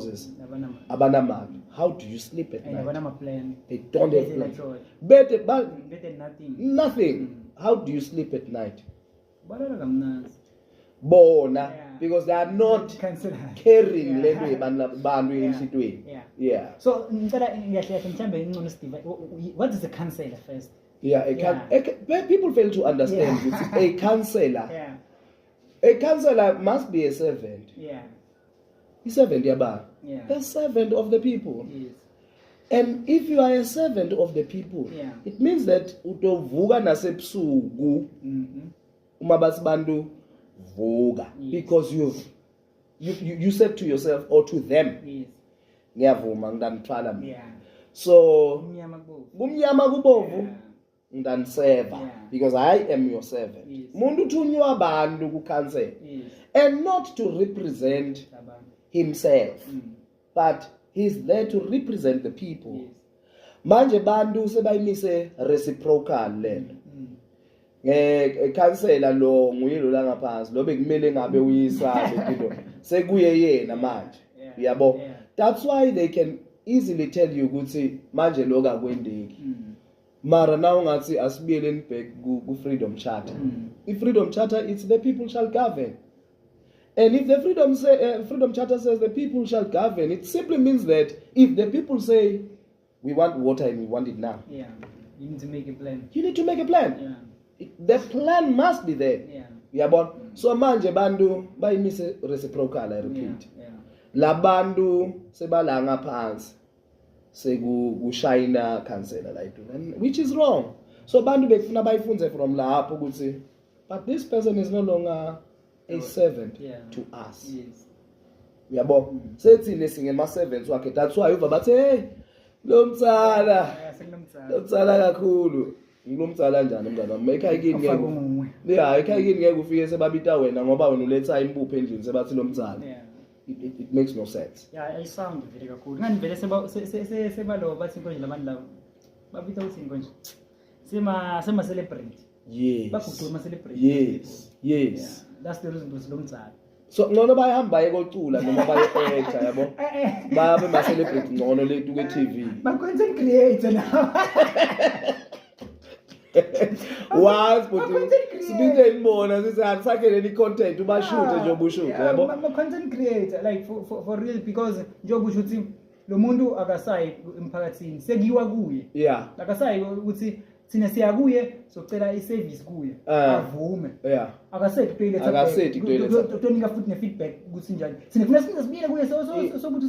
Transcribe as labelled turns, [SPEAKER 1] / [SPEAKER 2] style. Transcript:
[SPEAKER 1] houses abanamali. How do you sleep at night?
[SPEAKER 2] Plan.
[SPEAKER 1] They don't have plan. Better nothing. How do you sleep at night? Bona, because they are not caring yeah.
[SPEAKER 2] So what is a counselor first?
[SPEAKER 1] People fail to understand a counselor. A counselor must be a servant. A servant, a servant of the people.
[SPEAKER 2] Yes.
[SPEAKER 1] And if you are a servant of the people, it means that utovuka nasebusuku uma bathi bantu vuka, because you said to yourself or to them, ngiyavuma ngidanithwala mina. So kumnyama kubovu ngidaniseva, because I am your servant. Muntu uthunywa abantu ku council, and not to represent himself, but he's there to represent the people. Manje bantu sebayimise reciprocal lento. Councilor lo nguye lo la ngaphansi lo bekumele ngabe uyisabe into sekuye yena manje, yabo. That's why they can easily tell you ukuthi manje lo kakwendeki. Mara now ngathi asibiyeleni back ku freedom charter. If freedom charter, it's the people shall govern. And if the freedom charter says the people shall govern, it simply means that if the people say we want water and we want it now,
[SPEAKER 2] you need to make a plan.
[SPEAKER 1] You need to make a plan. The plan must be there. So manje bantu bayimise reciprocal, I repeat. Labantu sebala ngaphansi sekushayina councilor like that, which is wrong. So bantu bekufuna bayifunze from lapho ukuthi, but this person is no longer a servant to us. Yabo. Sethine singema servants wakhe. That's why uva bathi hey lo mtsala kakhulu. Ngilomtsala njani mntana wami? Ekhaya kini ngeke. Ekhaya kini ngeke ufike sebabita wena ngoba wena uletha impupho endlini sebathi lo mtsala. It makes no sense.
[SPEAKER 2] I sound very kakhulu. Ngani vele seba lo bathi inkonje labantu labo. Babita uthi inkonje. Sema celebrate.
[SPEAKER 1] Yes.
[SPEAKER 2] Baguqula ma celebrate.
[SPEAKER 1] Yes.
[SPEAKER 2] That's the reason to lo mtsala.
[SPEAKER 1] So ngcono bayahamba yekocula noma baye-actor yabo. Babe ma celebrate ngcono lethu ke TV.
[SPEAKER 2] Ba content creator now.
[SPEAKER 1] Once but sibinde ngibona sithi asakhe ni content ubashoot nje obushoot yabo.
[SPEAKER 2] I'm a content creator like for real, because njengoba ushuthi lo muntu akasayi emphakathini sekuyiwa kuye. Akasayi ukuthi thina siya kuye socela iservice kuye avume. Akasethi kuphela
[SPEAKER 1] akasethi kuphela
[SPEAKER 2] tonika futhi ne feedback ukuthi njani. Sina funa sibuyele kuye so ukuthi